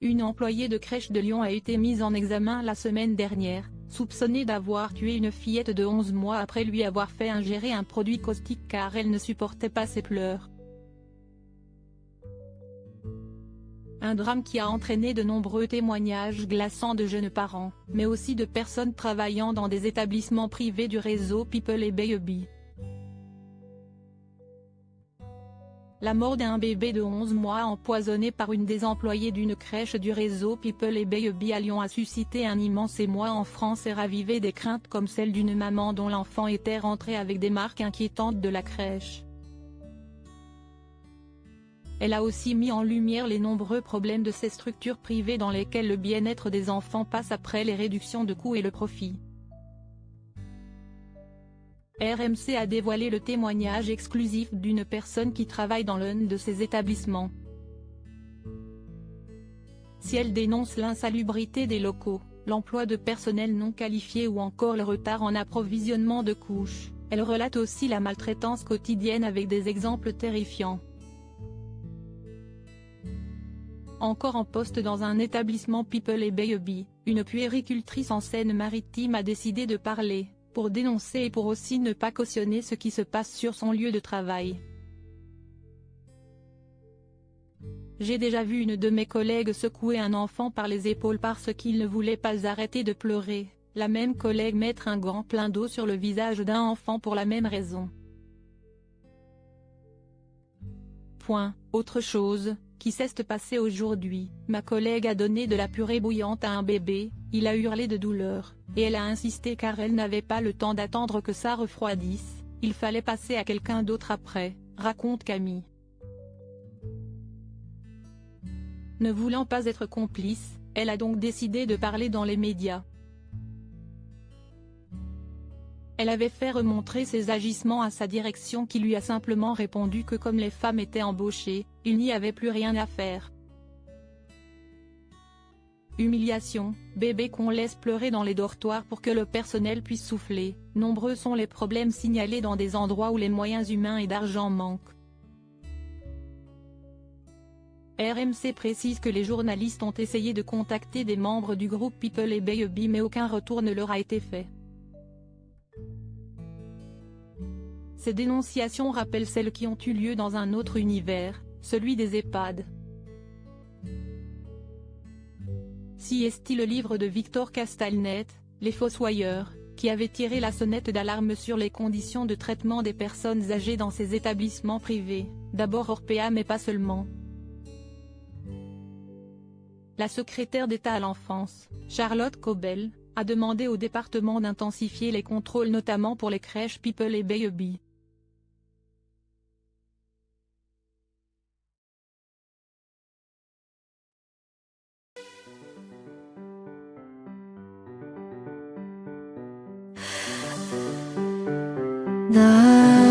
Une employée de crèche de Lyon a été mise en examen la semaine dernière, soupçonnée d'avoir tué une fillette de 11 mois après lui avoir fait ingérer un produit caustique car elle ne supportait pas ses pleurs. Un drame qui a entraîné de nombreux témoignages glaçants de jeunes parents, mais aussi de personnes travaillant dans des établissements privés du réseau People et Baby. La mort d'un bébé de 11 mois empoisonné par une des employées d'une crèche du réseau People et Baby à Lyon a suscité un immense émoi en France et ravivé des craintes comme celle d'une maman dont l'enfant était rentré avec des marques inquiétantes de la crèche. Elle a aussi mis en lumière les nombreux problèmes de ces structures privées dans lesquelles le bien-être des enfants passe après les réductions de coûts et le profit. RMC a dévoilé le témoignage exclusif d'une personne qui travaille dans l'un de ces établissements. Si elle dénonce l'insalubrité des locaux, l'emploi de personnel non qualifié ou encore le retard en approvisionnement de couches, elle relate aussi la maltraitance quotidienne avec des exemples terrifiants. Encore en poste dans un établissement People et Baby, une puéricultrice en Seine-Maritime a décidé de parler, pour dénoncer et pour aussi ne pas cautionner ce qui se passe sur son lieu de travail. J'ai déjà vu une de mes collègues secouer un enfant par les épaules parce qu'il ne voulait pas arrêter de pleurer, la même collègue mettre un gant plein d'eau sur le visage d'un enfant pour la même raison. Autre chose, qui s'est passé aujourd'hui, ma collègue a donné de la purée bouillante à un bébé, il a hurlé de douleur, et elle a insisté car elle n'avait pas le temps d'attendre que ça refroidisse, il fallait passer à quelqu'un d'autre après, raconte Camille. Ne voulant pas être complice, elle a donc décidé de parler dans les médias. Elle avait fait remontrer ses agissements à sa direction qui lui a simplement répondu que comme les femmes étaient embauchées, il n'y avait plus rien à faire. Humiliation, bébé qu'on laisse pleurer dans les dortoirs pour que le personnel puisse souffler, nombreux sont les problèmes signalés dans des endroits où les moyens humains et d'argent manquent. RMC précise que les journalistes ont essayé de contacter des membres du groupe People et Baby mais aucun retour ne leur a été fait. Ces dénonciations rappellent celles qui ont eu lieu dans un autre univers, celui des EHPAD. Si est-il le livre de Victor Castanet, Les Fossoyeurs, qui avait tiré la sonnette d'alarme sur les conditions de traitement des personnes âgées dans ces établissements privés, d'abord Orpea mais pas seulement. La secrétaire d'État à l'enfance, Charlotte Cobel, a demandé au département d'intensifier les contrôles notamment pour les crèches People et Baby. 나